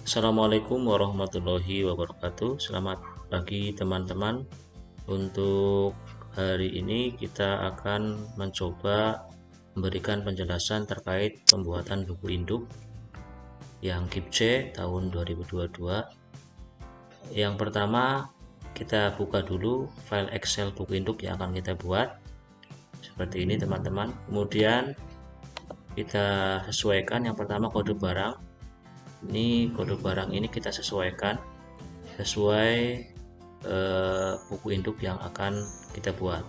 Assalamualaikum warahmatullahi wabarakatuh. Selamat pagi teman-teman. Untuk hari ini kita akan mencoba memberikan penjelasan terkait pembuatan buku induk yang KIP-C tahun 2022. Yang pertama, kita buka dulu file Excel buku induk yang akan kita buat. Seperti ini teman-teman. Kemudian kita sesuaikan yang pertama kode barang. Ini kode barang ini kita sesuaikan sesuai buku induk yang akan kita buat.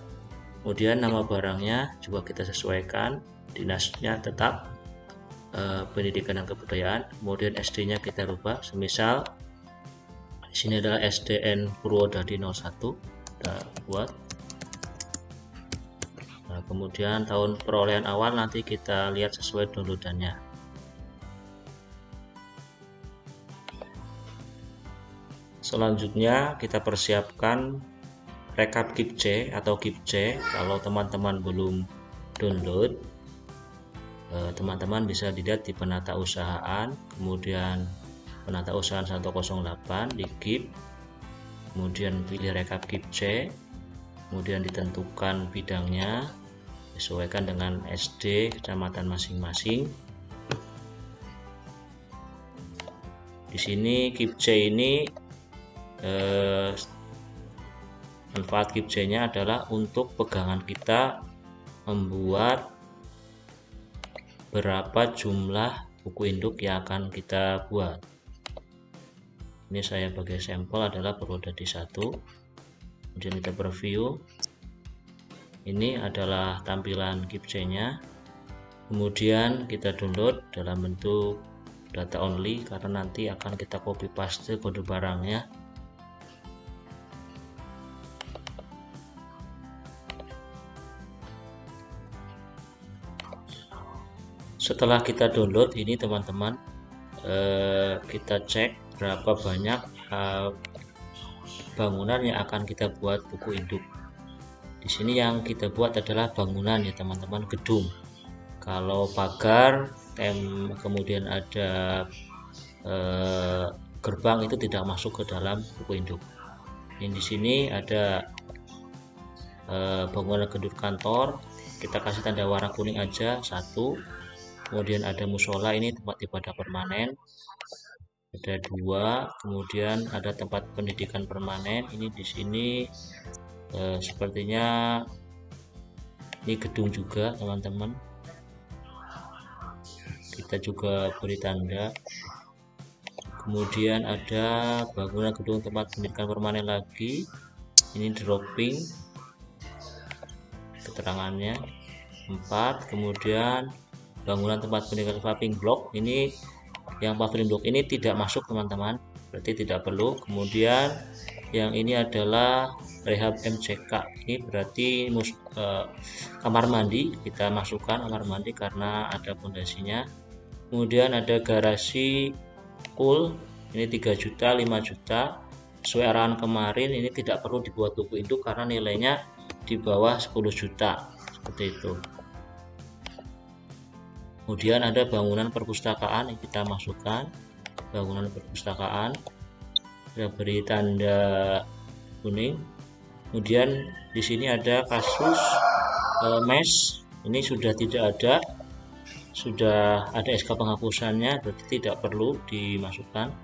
Kemudian nama barangnya juga kita sesuaikan, dinasnya tetap pendidikan dan kebudayaan. Kemudian SD-nya kita rubah, semisal di sini adalah SDN Purwodadi 01, kita buat. Nah, kemudian tahun perolehan awal nanti kita lihat sesuai downloadannya. Selanjutnya kita persiapkan rekap KIP-C atau KIP-C. Kalau teman-teman belum download, teman-teman bisa dilihat di penata usahaan, kemudian penata usahaan 108 di KIP, kemudian pilih rekap KIP-C, kemudian ditentukan bidangnya, sesuaikan dengan SD kecamatan masing-masing. Di sini KIP-C ini manfaat KIP-C-nya adalah untuk pegangan kita membuat berapa jumlah buku induk yang akan kita buat. Ini saya bagi sampel adalah Purwodadi 1. Kemudian kita preview. Ini adalah tampilan KIP-C-nya. Kemudian kita download dalam bentuk data only karena nanti akan kita copy paste kode barangnya. Setelah kita download ini teman-teman, kita cek berapa banyak bangunan yang akan kita buat buku induk. Di sini yang kita buat adalah bangunan ya teman-teman, gedung. Kalau pagar, kemudian ada gerbang itu tidak masuk ke dalam buku induk. Ini di sini ada bangunan gedung kantor, kita kasih tanda warna kuning aja, 1. Kemudian ada musola, ini tempat ibadah permanen, ada 2. Kemudian ada tempat pendidikan permanen, ini di sini sepertinya ini gedung juga teman-teman, kita juga beri tanda. Kemudian ada bangunan gedung tempat pendidikan permanen lagi, ini dropping keterangannya 4. Kemudian bangunan tempat pendidikan paving block, ini yang paving block ini tidak masuk teman-teman, berarti tidak perlu. Kemudian yang ini adalah rehab MCK, ini berarti kamar mandi, kita masukkan kamar mandi karena ada fondasinya. Kemudian ada garasi cool, ini 3 juta, 5 juta, sesuai arahan kemarin. Ini tidak perlu dibuat buku induk karena nilainya di bawah 10 juta, seperti itu. Kemudian ada bangunan perpustakaan yang kita masukkan, bangunan perpustakaan, kita beri tanda kuning. Kemudian di sini ada kasus mes, ini sudah tidak ada, sudah ada SK penghapusannya, berarti tidak perlu dimasukkan.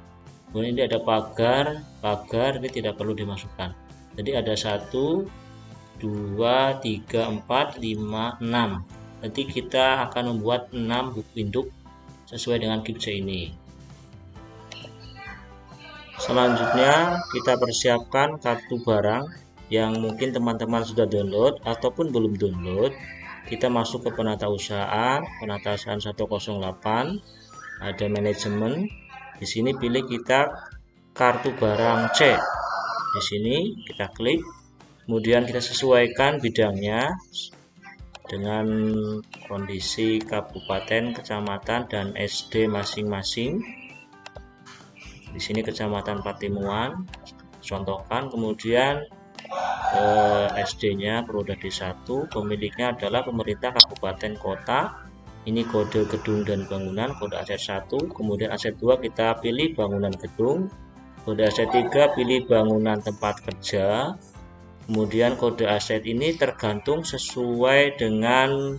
Kemudian ini ada pagar ini tidak perlu dimasukkan. Jadi ada 1, 2, 3, 4, 5, 6. Nanti kita akan membuat 6 buku induk sesuai dengan KIP-C ini. Selanjutnya kita persiapkan kartu barang yang mungkin teman-teman sudah download ataupun belum download. Kita masuk ke penata usahaan 108, ada manajemen. Di sini pilih kita kartu barang C. Di sini kita klik, kemudian kita sesuaikan bidangnya dengan kondisi kabupaten, kecamatan, dan SD masing-masing. Di sini kecamatan Patimuan, contohkan. Kemudian SD-nya Purwodadi 1, pemiliknya adalah pemerintah kabupaten kota, Ini kode gedung dan bangunan, kode aset 1, kemudian aset 2 kita pilih bangunan gedung, kode aset 3 pilih bangunan tempat kerja, kemudian kode aset ini tergantung sesuai dengan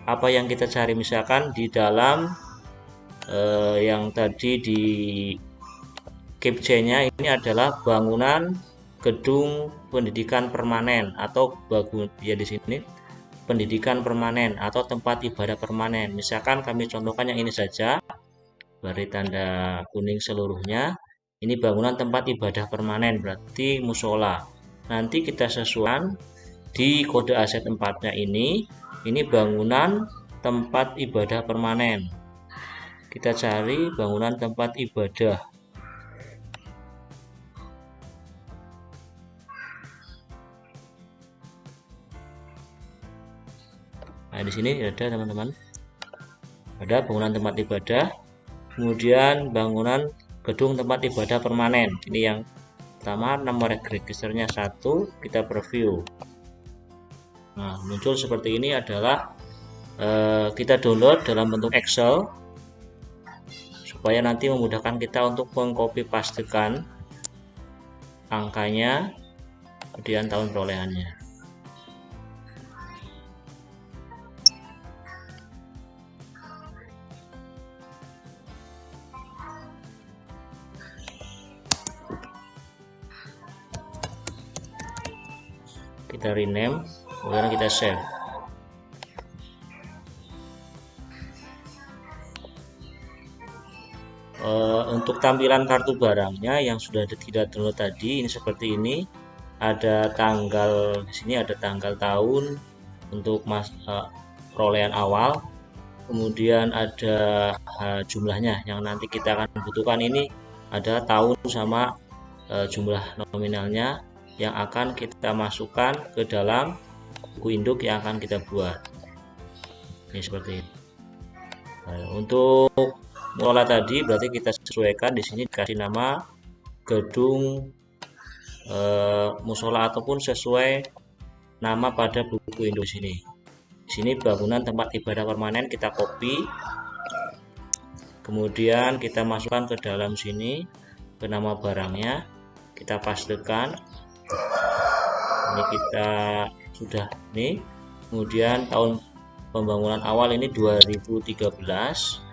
apa yang kita cari. Misalkan di dalam yang tadi di captcha-nya ini adalah bangunan gedung pendidikan permanen atau ya di sini pendidikan permanen atau tempat ibadah permanen. Misalkan kami contohkan yang ini saja, beri tanda kuning seluruhnya. Ini bangunan tempat ibadah permanen, berarti musola. Nanti kita sesuaikan di kode aset 4-nya ini bangunan tempat ibadah permanen. Kita cari bangunan tempat ibadah. Nah, di sini ada teman-teman. Ada bangunan tempat ibadah, kemudian bangunan gedung tempat ibadah permanen. Ini yang pertama, nomor registernya 1, kita preview. Nah, muncul seperti ini adalah kita download dalam bentuk Excel supaya nanti memudahkan kita untuk mengcopy pastekan angkanya, kemudian tahun perolehannya. Kita rename, kemudian kita save. Untuk tampilan kartu barangnya yang sudah tidak download tadi, ini seperti ini. Ada tanggal di sini, ada tanggal tahun untuk perolehan awal, kemudian ada jumlahnya yang nanti kita akan butuhkan. Ini ada tahun sama jumlah nominalnya yang akan kita masukkan ke dalam buku induk yang akan kita buat. Ini seperti ini. Nah, untuk musola tadi berarti kita sesuaikan di sini, dikasih nama gedung musola ataupun sesuai nama pada buku induk sini. Di sini bangunan tempat ibadah permanen kita copy, kemudian kita masukkan ke dalam sini ke nama barangnya, kita pastekan. Ini kita sudah nih. Kemudian tahun pembangunan awal ini 2013.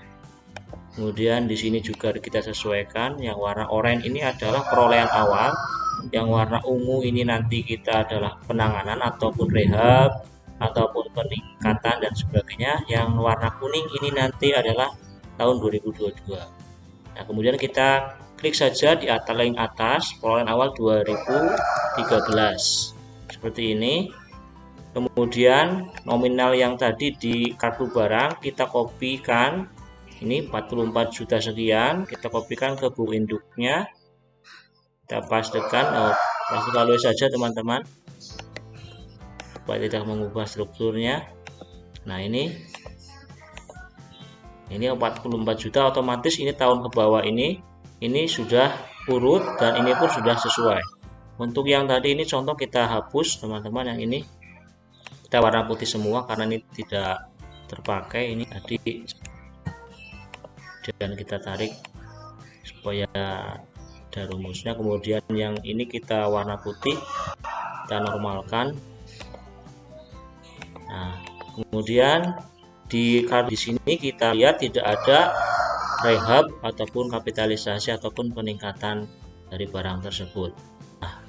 Kemudian di sini juga kita sesuaikan, yang warna oranye ini adalah perolehan awal, yang warna ungu ini nanti kita adalah penanganan ataupun rehab ataupun peningkatan dan sebagainya, yang warna kuning ini nanti adalah tahun 2022. Nah, kemudian kita klik saja di link atas perolehan awal 2013 seperti ini. Kemudian nominal yang tadi di kartu barang kita kopikan, ini 44 juta sekian, kita kopikan ke buku induknya, kita pastekan. Langsung lalu saja teman-teman supaya tidak mengubah strukturnya. Nah, ini 44 juta, otomatis ini tahun ke bawah ini sudah urut dan ini pun sudah sesuai. Untuk yang tadi ini contoh kita hapus teman-teman, yang ini kita warna putih semua karena ini tidak terpakai ini tadi, dan kita tarik supaya ada rumusnya. Kemudian yang ini kita warna putih, kita normalkan. Nah, kemudian di sini kita lihat tidak ada rehab ataupun kapitalisasi ataupun peningkatan dari barang tersebut. Nah,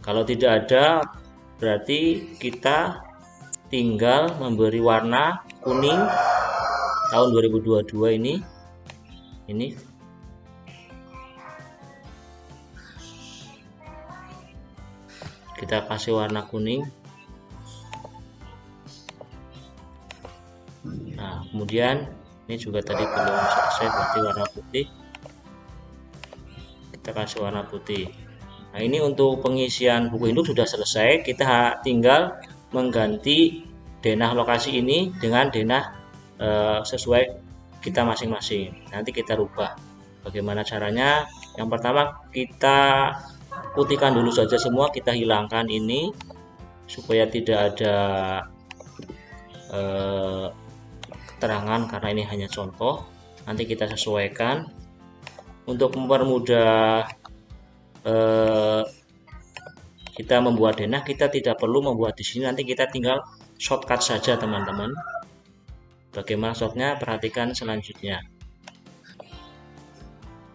kalau tidak ada berarti kita tinggal memberi warna kuning tahun 2022 ini kita kasih warna kuning. Nah, kemudian ini juga tadi belum selesai, berarti warna putih, kita kasih warna putih. Nah, ini untuk pengisian buku induk sudah selesai. Kita tinggal mengganti denah lokasi ini dengan denah sesuai kita masing-masing. Nanti kita rubah. Bagaimana caranya? Yang pertama kita putihkan dulu saja semua, kita hilangkan ini supaya tidak ada keterangan karena ini hanya contoh. Nanti kita sesuaikan untuk mempermudah kita membuat denah. Kita tidak perlu membuat di sini, nanti kita tinggal shortcut saja teman-teman. Bagaimana shortnya? Perhatikan selanjutnya.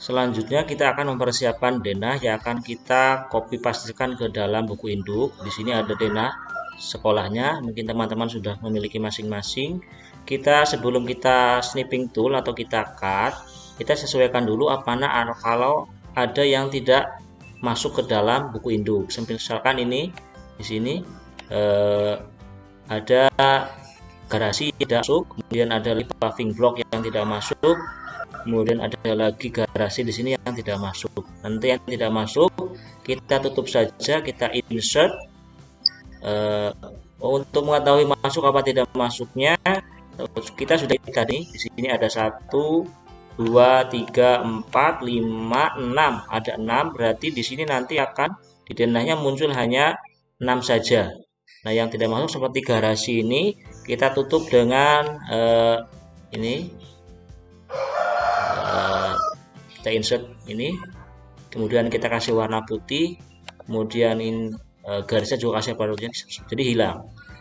Selanjutnya kita akan mempersiapkan denah yang akan kita copy pastekan ke dalam buku induk. Di sini ada denah sekolahnya, mungkin teman-teman sudah memiliki masing-masing. Kita sebelum kita snipping tool atau kita cut, kita sesuaikan dulu kalau ada yang tidak masuk ke dalam buku induk. Misalkan ini di sini ada garasi tidak masuk, kemudian ada paving block yang tidak masuk, kemudian ada lagi garasi di sini yang tidak masuk. Nanti yang tidak masuk kita tutup saja, kita insert. Untuk mengetahui masuk apa tidak masuknya, kita sudah tadi di sini ada 1, 2, 3, 4, 5, 6. Ada 6, berarti di sini nanti akan di denahnya muncul hanya 6 saja. Nah, yang tidak masuk seperti garasi ini kita tutup dengan ini. Kita insert ini, kemudian kita kasih warna putih, kemudian garisnya juga kasih warna putih, jadi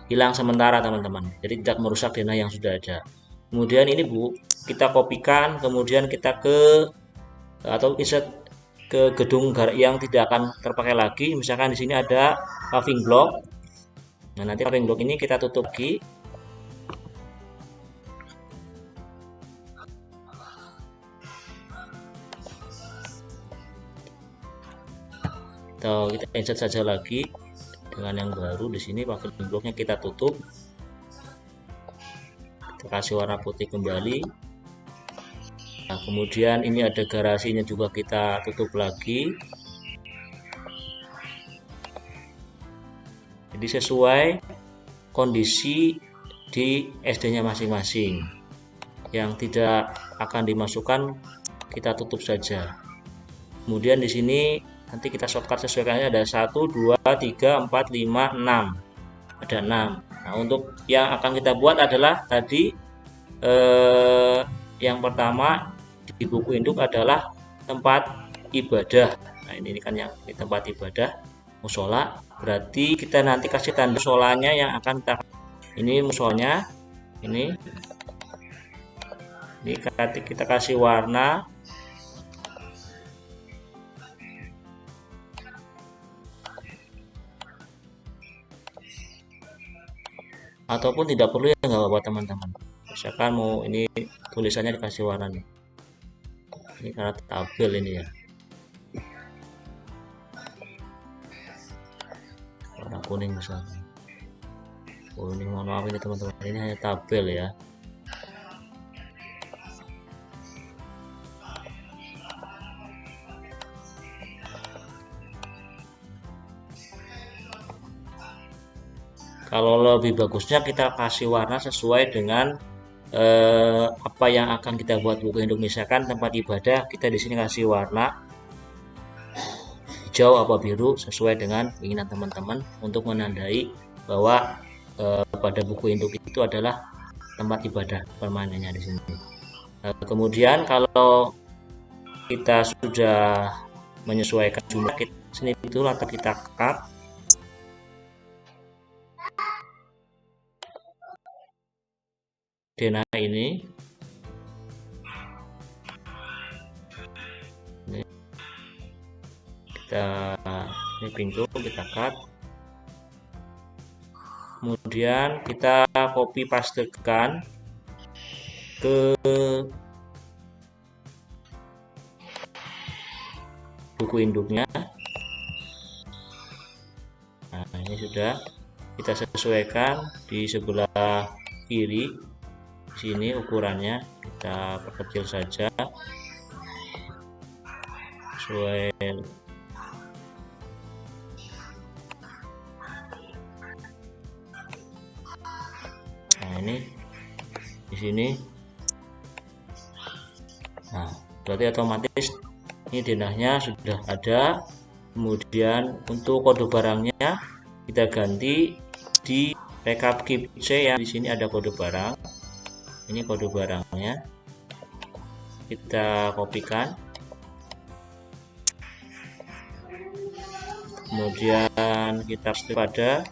hilang sementara teman-teman, jadi tidak merusak denah yang sudah ada. Kemudian ini kita kopikan, kemudian kita insert ke gedung yang tidak akan terpakai lagi. Misalkan di sini ada paving block. Nah, nanti paving block ini kita tutup lagi. Atau kita insert saja lagi dengan yang baru. Di sini paving blocknya kita tutup, kita kasih warna putih kembali. Nah, kemudian ini ada garasinya juga kita tutup lagi. Jadi sesuai kondisi di SD-nya masing-masing. Yang tidak akan dimasukkan kita tutup saja. Kemudian di sini nanti kita shortcut sesuaikannya, ada 1, 2, 3, 4, 5, 6. Ada 6. Nah, untuk yang akan kita buat adalah tadi yang pertama di buku induk adalah tempat ibadah. Nah, ini kan yang di tempat ibadah musola. Berarti kita nanti kasih tanda musolanya yang akan ini musolanya ini kita kasih warna ataupun tidak perlu, ya nggak apa-apa teman-teman. Misalkan mau ini tulisannya dikasih warna nih, ini karena tabel ini ya, warna kuning misalnya kuning. Mohon maaf ini teman-teman, ini hanya tabel ya. Kalau lebih bagusnya kita kasih warna sesuai dengan apa yang akan kita buat buku induk. Misalkan tempat ibadah, kita di sini kasih warna hijau apa biru sesuai dengan keinginan teman-teman untuk menandai bahwa pada buku induk itu adalah tempat ibadah permanennya di sini. Kemudian kalau kita sudah menyesuaikan jumlah sini itu atau kita cut. Denah ini ini pintu kita cut, kemudian kita copy pastekan ke buku induknya. Nah, ini sudah kita sesuaikan di sebelah kiri. Sini ukurannya kita perkecil saja sesuai. Nah, ini di sini. Nah, berarti otomatis ini denahnya sudah ada. Kemudian untuk kode barangnya kita ganti di rekap KIP C ya. Di sini ada kode barang. Ini kode barangnya. Kita kopikan. Kemudian kita paste pada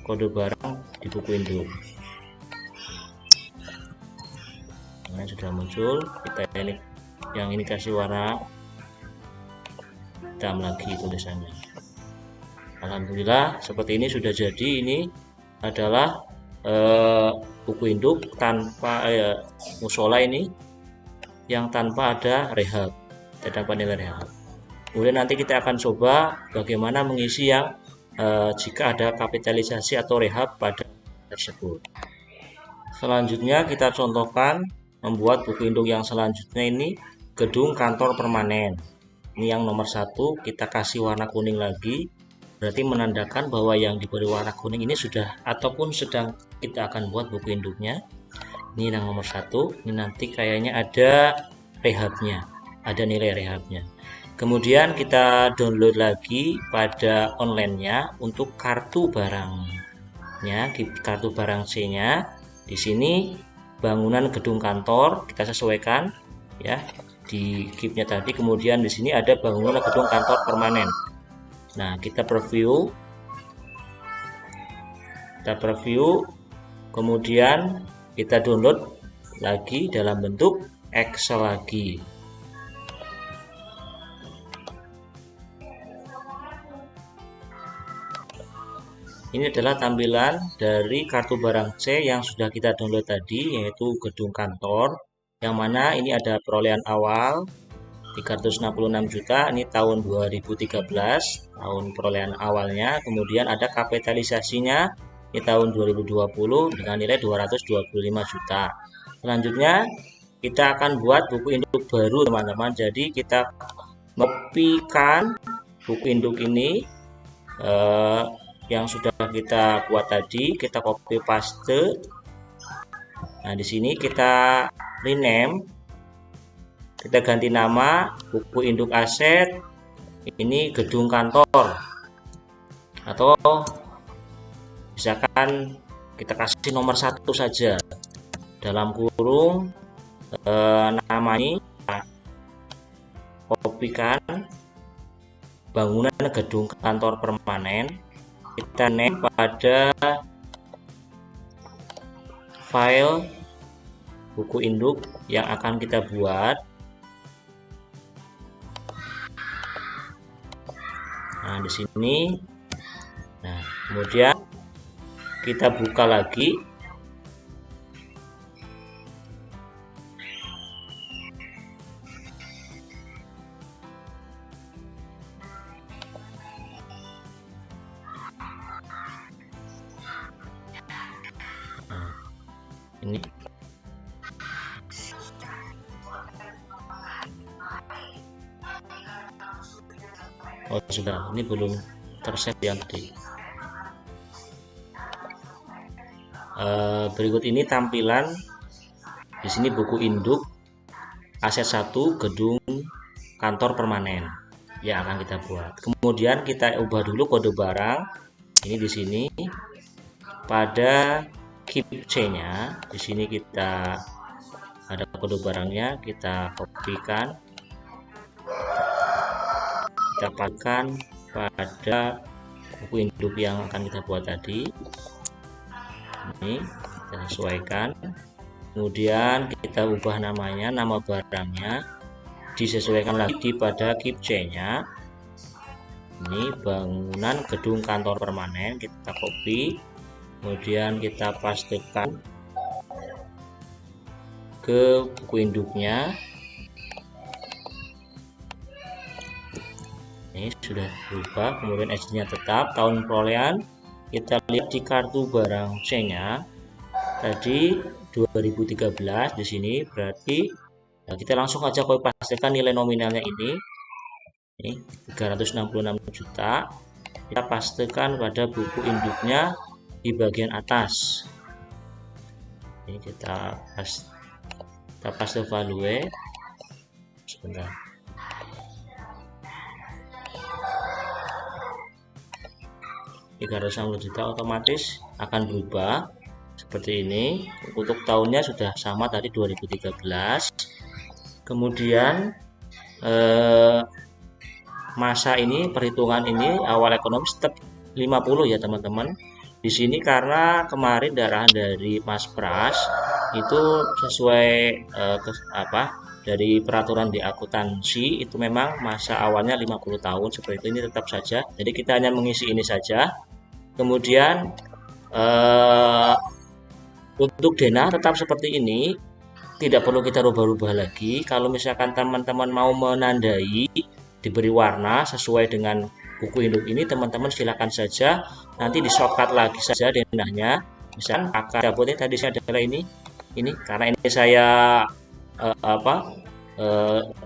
kode barang di buku induk. Nah, sudah muncul. Kita ini yang ini kasih warna hitam lagi tulisannya. Alhamdulillah seperti ini sudah jadi. Ini adalah buku induk tanpa musola ini yang tanpa ada rehab, tanpa nilai rehab. Kemudian nanti kita akan coba bagaimana mengisi yang jika ada kapitalisasi atau rehab pada tersebut. Selanjutnya kita contohkan membuat buku induk yang selanjutnya, ini gedung kantor permanen. Ini yang nomor 1, kita kasih warna kuning lagi, berarti menandakan bahwa yang diberi warna kuning ini sudah ataupun sedang kita akan buat buku induknya. Ini yang nomor 1, ini nanti kayaknya ada rehabnya, ada nilai rehabnya. Kemudian kita download lagi pada online-nya untuk kartu barangnya, kartu barang C-nya. Di sini bangunan gedung kantor kita sesuaikan ya di KIP-nya tadi. Kemudian di sini ada bangunan gedung kantor permanen. Nah, kita preview, kemudian kita download lagi dalam bentuk Excel lagi. Ini adalah tampilan dari kartu barang C yang sudah kita download tadi, yaitu gedung kantor, yang mana ini ada perolehan awal 366 juta, ini tahun 2013, tahun perolehan awalnya. Kemudian ada kapitalisasinya, ini tahun 2020 dengan nilai 225 juta. Selanjutnya kita akan buat buku induk baru teman-teman. Jadi kita kopikan buku induk ini yang sudah kita buat tadi, kita copy paste. Nah, di sini kita rename, kita ganti nama buku induk aset, ini gedung kantor, atau misalkan kita kasih nomor 1 saja, dalam kurung nama ini kopikan bangunan gedung kantor permanen. Kita name pada file buku induk yang akan kita buat. Nah, di sini. Nah, kemudian kita buka lagi. Ini sudah, ini belum tersave yang tadi. Berikut ini tampilan di sini buku induk aset 1 gedung kantor permanen yang akan kita buat. Kemudian kita ubah dulu kode barang ini di sini pada KIP C-nya. Di sini kita ada kode barangnya, kita kopikan, kita pastikan pada buku induk yang akan kita buat tadi. Ini kita sesuaikan, kemudian kita ubah namanya, nama barangnya disesuaikan lagi pada KIP C-nya. Ini bangunan gedung kantor permanen, kita copy, kemudian kita pastikan ke buku induknya. Ini sudah berubah, kemudian SD-nya tetap, tahun perolehan kita lihat di kartu barang C-nya tadi 2013 di sini, berarti nah, kita langsung aja copy pastikan nilai nominalnya ini 366 juta. Kita pastikan pada buku induknya di bagian atas. Ini kita paste value sebentar. 360 juta otomatis akan berubah seperti ini. Untuk tahunnya sudah sama tadi 2013. Kemudian masa ini, perhitungan ini awal ekonomi tetap 50 ya teman-teman. Di sini karena kemarin arahan dari Mas Pras itu sesuai dari peraturan di akuntansi itu memang masa awalnya 50 tahun seperti itu, ini tetap saja. Jadi kita hanya mengisi ini saja. Kemudian untuk denah tetap seperti ini, tidak perlu kita rubah-rubah lagi. Kalau misalkan teman-teman mau menandai diberi warna sesuai dengan buku induk ini, teman-teman silakan saja, nanti di shortcut lagi saja denahnya. Misalkan akar dapurnya tadi saya adalah ini karena ini saya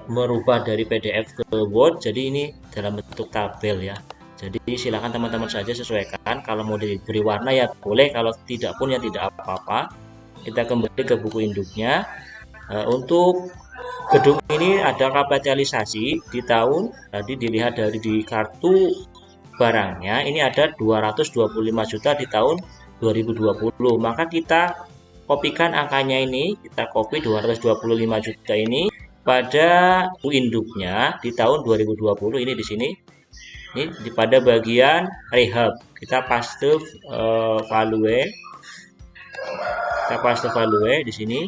merubah dari PDF ke Word, jadi ini dalam bentuk tabel ya. Jadi silakan teman-teman saja sesuaikan. Kalau mau diberi warna ya boleh, kalau tidak pun ya tidak apa-apa. Kita kembali ke buku induknya. Untuk gedung ini ada kapitalisasi di tahun tadi dilihat dari di kartu barangnya, ini ada 225 juta di tahun 2020. Maka kita kopikan angkanya ini, kita copy 225 juta ini pada buku induknya di tahun 2020 ini di sini. Ini pada bagian rehab kita paste value. Kita paste value di sini.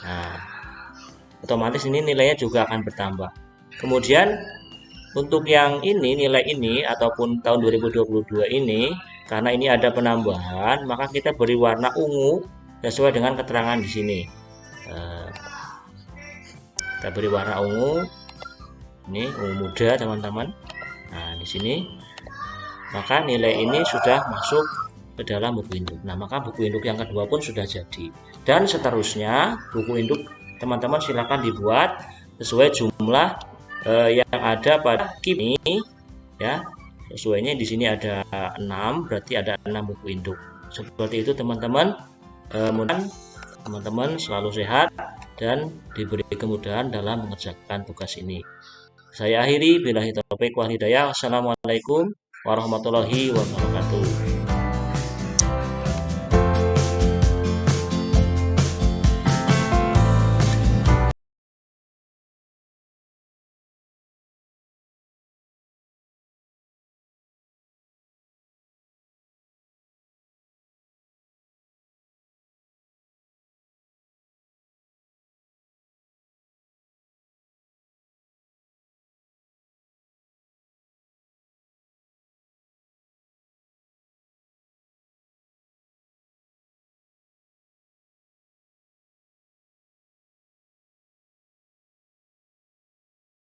Nah, otomatis ini nilainya juga akan bertambah. Kemudian untuk yang ini, nilai ini ataupun tahun 2022 ini, karena ini ada penambahan, maka kita beri warna ungu sesuai dengan keterangan di sini. Kita beri warna ungu. Ini ungu muda, teman-teman. Nah, di sini maka nilai ini sudah masuk ke dalam buku induk. Nah, maka buku induk yang kedua pun sudah jadi. Dan seterusnya buku induk teman-teman silakan dibuat sesuai jumlah yang ada pada KIP ini ya. Sesuainya di sini ada 6, berarti ada 6 buku induk. Seperti itu teman-teman. Mudah-mudahan teman-teman selalu sehat dan diberi kemudahan dalam mengerjakan tugas ini. Saya akhiri, billahi taufiq wal hidayah. Wassalamualaikum warahmatullahi wabarakatuh.